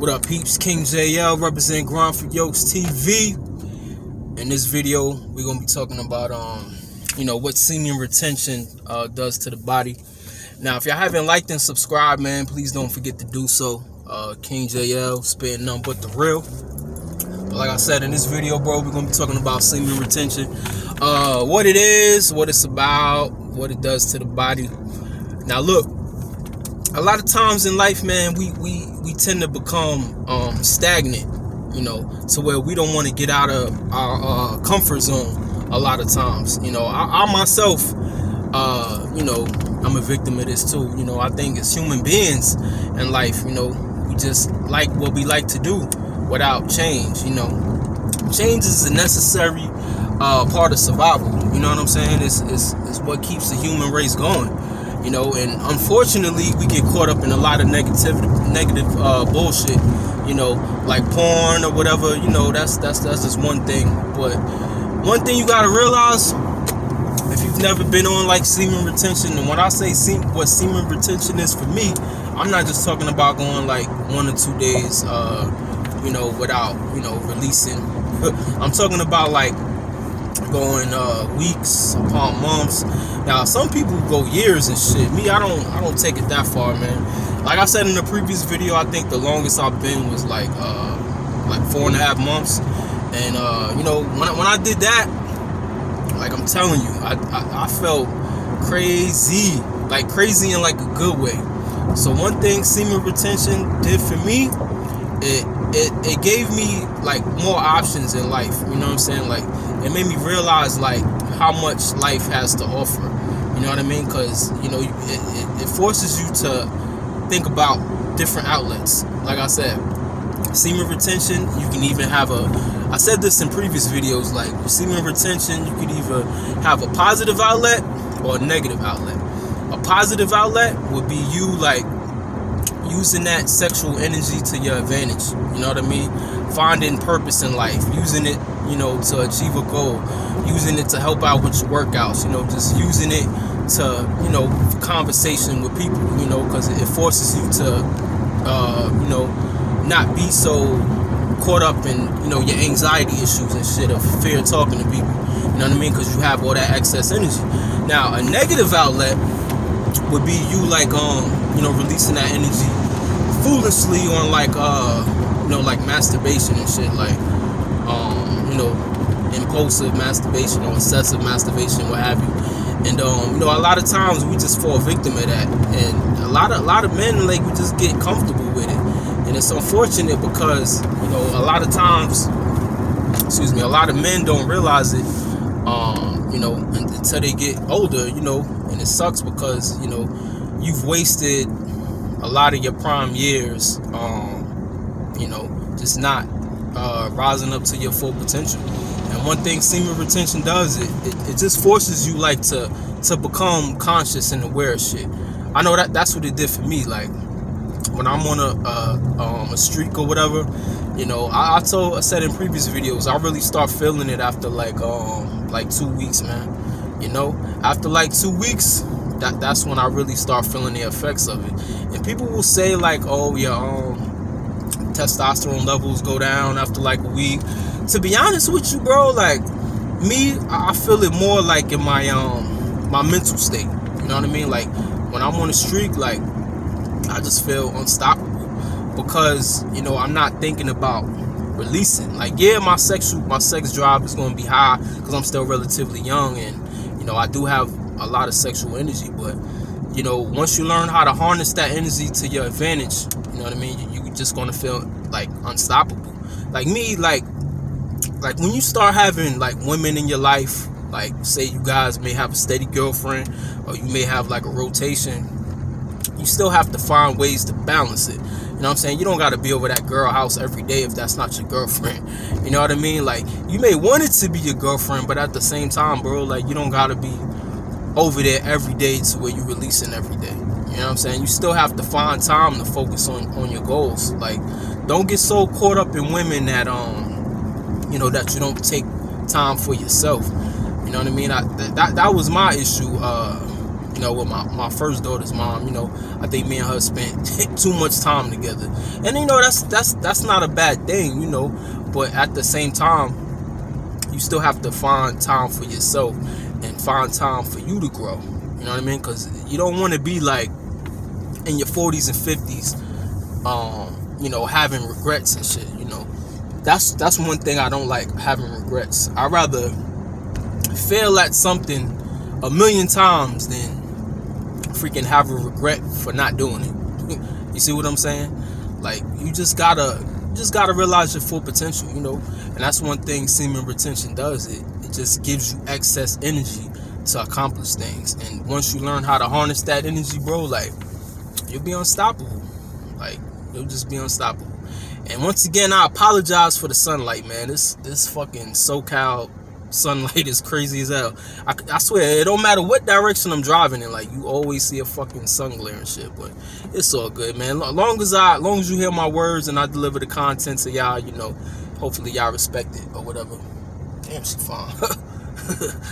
What up, peeps? King JL, represent Grind for Yokes TV. In this video, we're gonna be talking about what semen retention does to the body. Now, if y'all haven't liked and subscribed, man, please don't forget to do so. King JL, spitting nothing but the real. But like I said, in this video, bro, we're gonna be talking about semen retention, what it is, what it's about, what it does to the body. Now, look, a lot of times in life, man, we tend to become stagnant, to where we don't want to get out of our comfort zone a lot of times. I myself, I'm a victim of this too. I think as human beings in life, we just like what we like to do without change. Change is a necessary part of survival. You know what I'm saying? It's what keeps the human race going. And unfortunately, we get caught up in a lot of negative bullshit, like porn or whatever. That's just one thing. But one thing you gotta realize, if you've never been on like semen retention, and when I say what semen retention is for me, I'm not just talking about going like 1 or 2 days, without, releasing. I'm talking about like going weeks upon months. Now some people go years and shit. Me, I don't take it that far, man. Like I said in the previous video, I think the longest I've been was like 4.5 months. And when I did that, like I'm telling you, I felt crazy in like a good way. So one thing semen retention did for me, it gave me like more options in life. You know what I'm saying? Like it made me realize like how much life has to offer. You know what I mean? Because it forces you to think about different outlets. Like I said, semen retention, you can even have I said this in previous videos, like with semen retention, you could either have a positive outlet or a negative outlet. A positive outlet would be you like using that sexual energy to your advantage. You know what I mean? Finding purpose in life, using it, to achieve a goal, using it to help out with your workouts, just using it to, for conversation with people, because it forces you to, not be so caught up in, your anxiety issues and shit, of fear of talking to people. You know what I mean? Because you have all that excess energy. Now, a negative outlet would be you like, releasing that energy foolishly on like, like masturbation and shit, like, impulsive masturbation or excessive masturbation, what have you. And a lot of times we just fall victim of that, and a lot of men, like, we just get comfortable with it, and it's unfortunate because a lot of times, a lot of men don't realize it, until they get older, and it sucks because you've wasted a lot of your prime years, just not rising up to your full potential. And one thing semen retention does, it just forces you like to become conscious and aware of shit. I know that's what it did for me. Like when I'm on a streak or whatever, I said in previous videos, I really start feeling it after like 2 weeks, man. After like 2 weeks, that's when I really start feeling the effects of it. And people will say like, oh yeah, testosterone levels go down after like a week. To be honest with you, bro, like me, I feel it more like in my my mental state. You know what I mean? Like when I'm on a streak, like I just feel unstoppable because I'm not thinking about releasing. Like, yeah, my sex drive is going to be high because I'm still relatively young, and I do have a lot of sexual energy. But once you learn how to harness that energy to your advantage, you know what I mean, you're just going to feel like unstoppable. Like me, like when you start having like women in your life, like say you guys may have a steady girlfriend or you may have like a rotation, you still have to find ways to balance it. You know what I'm saying? You don't got to be over that girl house every day if that's not your girlfriend. You know what I mean? Like you may want it to be your girlfriend, but at the same time, bro, like you don't got to be over there every day to where you're releasing every day. You know what I'm saying? You still have to find time to focus on your goals. Like don't get so caught up in women that that you don't take time for yourself. You know what I mean? That was my issue You know, with my first daughter's mom, you know, I think me and her spent too much time together. And you know, that's not a bad thing, you know, but at the same time, you still have to find time for yourself and find time for you to grow. You know what I mean? Because you don't want to be like in your 40s and 50s, you know, having regrets and shit. You know, that's one thing I don't like, having regrets. I'd rather fail at something 1,000,000 times than freaking have a regret for not doing it. You see what I'm saying? Like, you just gotta realize your full potential, you know. And that's one thing semen retention does. It just gives you excess energy to accomplish things. And once you learn how to harness that energy, bro, like, you'll be unstoppable. Like, you'll just be unstoppable. And once again, I apologize for the sunlight, man. This fucking SoCal sunlight is crazy as hell. I swear, it don't matter what direction I'm driving in, like, you always see a fucking sun glare and shit. But it's all good, man. Long as you hear my words and I deliver the content to y'all, you know, hopefully y'all respect it or whatever. Damn, she fine.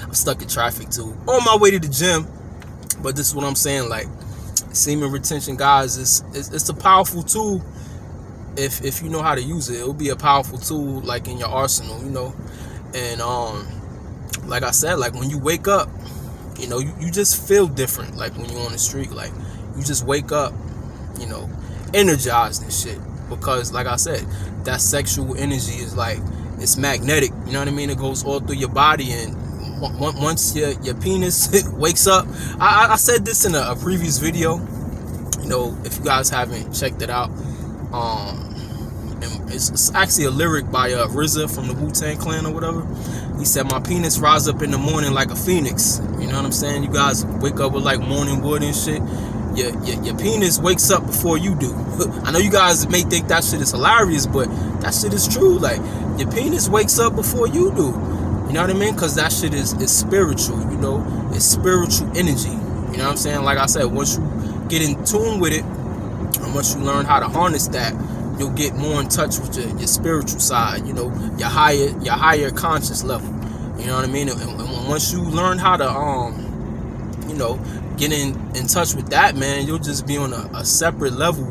I'm stuck in traffic too, on my way to the gym. But this is what I'm saying, like, semen retention, guys, it's a powerful tool. If you know how to use it, it'll be a powerful tool, like, in your arsenal, you know. And like I said, like, when you wake up, you know, you just feel different. Like, when you're on the street, like, you just wake up, you know, energized and shit. Because, like I said, that sexual energy is like, it's magnetic. You know what I mean? It goes all through your body, and once your penis wakes up. I said this in a previous video. You know, if you guys haven't checked it out, and it's actually a lyric by RZA from the Wu-Tang Clan or whatever. He said, "My penis rise up in the morning like a phoenix." You know what I'm saying? You guys wake up with like morning wood and shit. Your penis wakes up before you do. I know you guys may think that shit is hilarious, but that shit is true. Like, your penis wakes up before you do. You know what I mean? Because that shit is spiritual, you know? It's spiritual energy. You know what I'm saying? Like I said, once you get in tune with it, and once you learn how to harness that, you'll get more in touch with your spiritual side, you know, your higher conscious level. You know what I mean? And once you learn how to, you know, get in touch with that, man, you'll just be on a separate level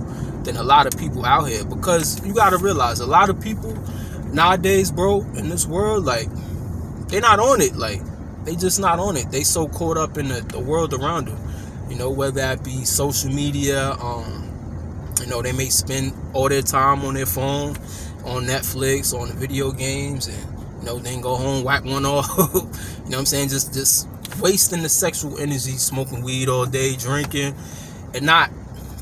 than a lot of people out here. Because you gotta realize, a lot of people nowadays, bro, in this world, like, they're not on it. Like, they just not on it. They so caught up in the world around them, you know, whether that be social media. You know, they may spend all their time on their phone, on Netflix, on the video games, and, you know, then go home, whack one off. You know what I'm saying? Just wasting the sexual energy, smoking weed all day, drinking, and not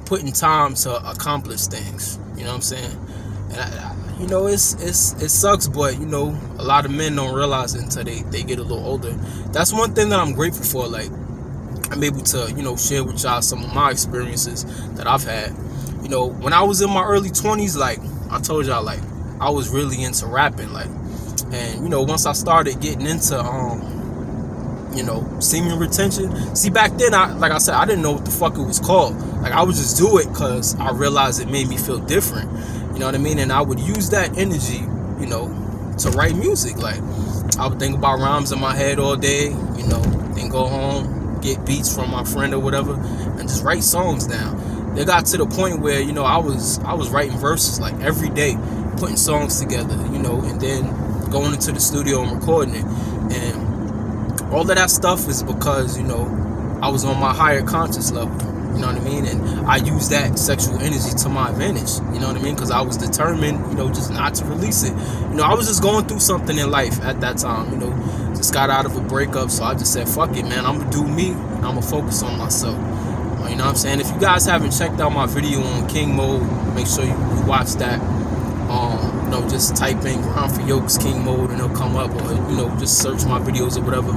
putting time to accomplish things. You know what I'm saying? And you know, it sucks, but, you know, a lot of men don't realize it until they get a little older. That's one thing that I'm grateful for. Like, I'm able to, you know, share with y'all some of my experiences that I've had. You know, when I was in my early 20s, like I told y'all, like, I was really into rapping, like, and, you know, once I started getting into, you know, semen retention. See, back then, like I said, I didn't know what the fuck it was called. Like, I would just do it because I realized it made me feel different. You know what I mean? And I would use that energy, you know, to write music. Like, I would think about rhymes in my head all day, you know, then go home, get beats from my friend or whatever, and just write songs down. It got to the point where, you know, I was writing verses like every day, putting songs together, you know, and then going into the studio and recording it. And all of that stuff is because, you know, I was on my higher conscious level. You know what I mean? And I used that sexual energy to my advantage. You know what I mean? Because I was determined, you know, just not to release it. You know, I was just going through something in life at that time. You know, just got out of a breakup, so I just said, fuck it, man. I'm gonna do me, and I'm gonna focus on myself. You know what I'm saying? If you guys haven't checked out my video on King Mode, make sure you watch that. You know, just type in Grind for Yokes King Mode and it'll come up, or, you know, just search my videos or whatever.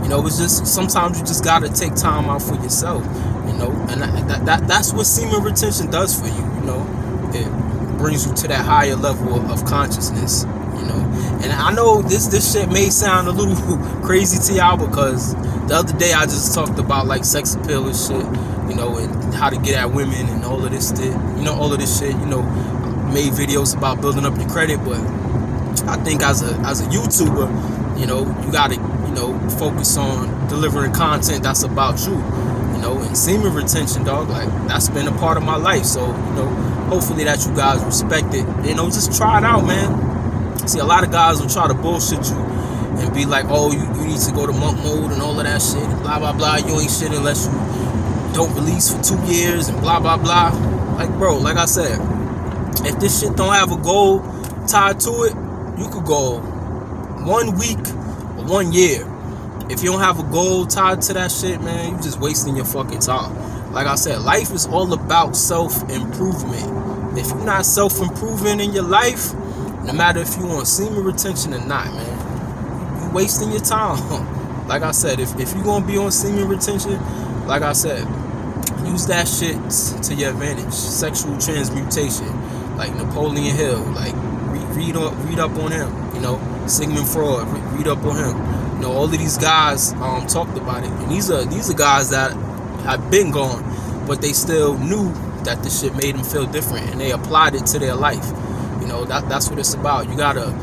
You know, it's just, sometimes you just gotta take time out for yourself, you know, and that's what semen retention does for you, you know. It brings you to that higher level of consciousness, you know. And I know this shit may sound a little crazy to y'all, because the other day I just talked about, like, sex appeal and shit, you know, and how to get at women and all of this shit, you know, you know, made videos about building up your credit. But I think as a YouTuber, you know, you focus on delivering content that's about you. And semen retention, dog, like, that's been a part of my life. So, hopefully that you guys respect it. Just try it out, man. See, a lot of guys will try to bullshit you and be like, oh, you need to go to monk mode and all of that shit, blah, blah, blah. You ain't shit unless you don't release for 2 years and blah, blah, blah. Like, bro, like I said, if this shit don't have a goal tied to it, you could go 1 week or 1 year. If you don't have a goal tied to that shit, man, you just wasting your fucking time. Like I said, life is all about self-improvement. If you're not self-improving in your life, no matter if you want semen retention or not, man, you wasting your time. Like I said, if you're going to be on semen retention, like I said, use that shit to your advantage. Sexual transmutation, like Napoleon Hill, like read up on him. Sigmund Freud, read up on him. All of these guys talked about it, and these are guys that have been gone, but they still knew that this shit made them feel different, and they applied it to their life. That's what it's about. You gotta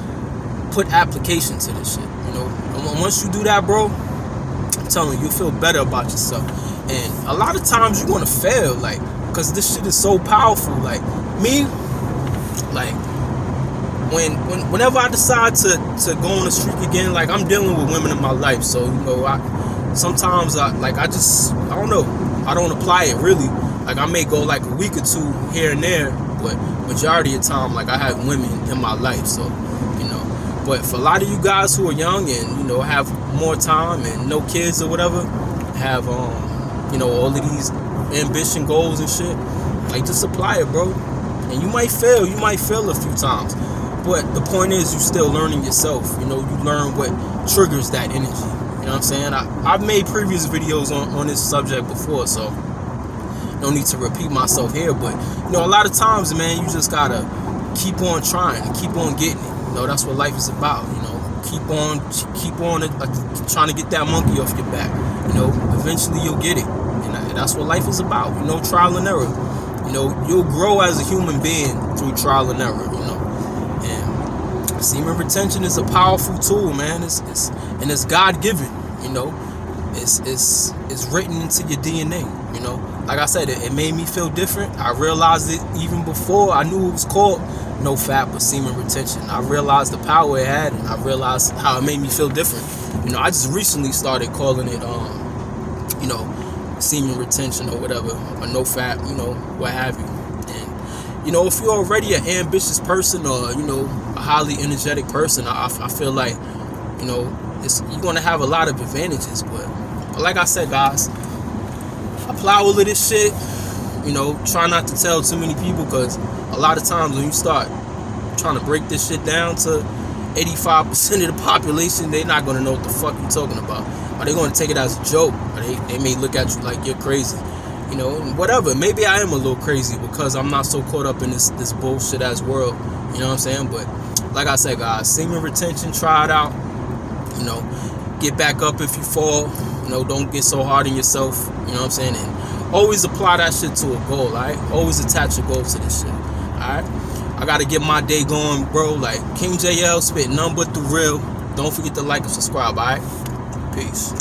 put application to this shit. And once you do that, bro, I'm telling you, you'll feel better about yourself. And a lot of times you're gonna fail, like, because this shit is so powerful. Like me, like, whenever I decide to go on the streak again, like, I'm dealing with women in my life, so sometimes I don't know, I don't apply it really. Like, I may go like a week or 2 here and there, but majority of the time, like, I have women in my life. So but for a lot of you guys who are young and have more time and no kids or whatever, have all of these ambition goals and shit, like, just apply it, bro. And you might fail a few times, but the point is, you're still learning yourself. You learn what triggers that energy. You know what I'm saying? I've made previous videos on this subject before, so no need to repeat myself here. But a lot of times, man, you just gotta keep on trying and keep on getting it. That's what life is about. Keep on trying to get that monkey off your back. Eventually you'll get it, and that's what life is about. Trial and error. You'll grow as a human being through trial and error. And semen retention is a powerful tool, man. It's God-given. It's written into your DNA. Like I said, it made me feel different. I realized it even before I knew it was called no fap or semen retention. I realized the power it had, and I realized how it made me feel different. I just recently started calling it semen retention or whatever, or no fap, what have you. And if you're already an ambitious person or a highly energetic person, I feel like you're gonna have a lot of advantages. But like I said, guys, apply all of this shit. Try not to tell too many people, because a lot of times when you start trying to break this shit down to 85% of the population, they're not going to know what the fuck you're talking about. Or they're going to take it as a joke. Or they may look at you like you're crazy. And whatever. Maybe I am a little crazy because I'm not so caught up in this bullshit ass world. You know what I'm saying? But like I said, guys, semen retention, try it out. Get back up if you fall. Don't get so hard on yourself. You know what I'm saying? And always apply that shit to a goal, alright? Always attach a goal to this shit, alright? I gotta get my day going, bro. Like, King JL spit none but the real. Don't forget to like and subscribe, alright? Peace.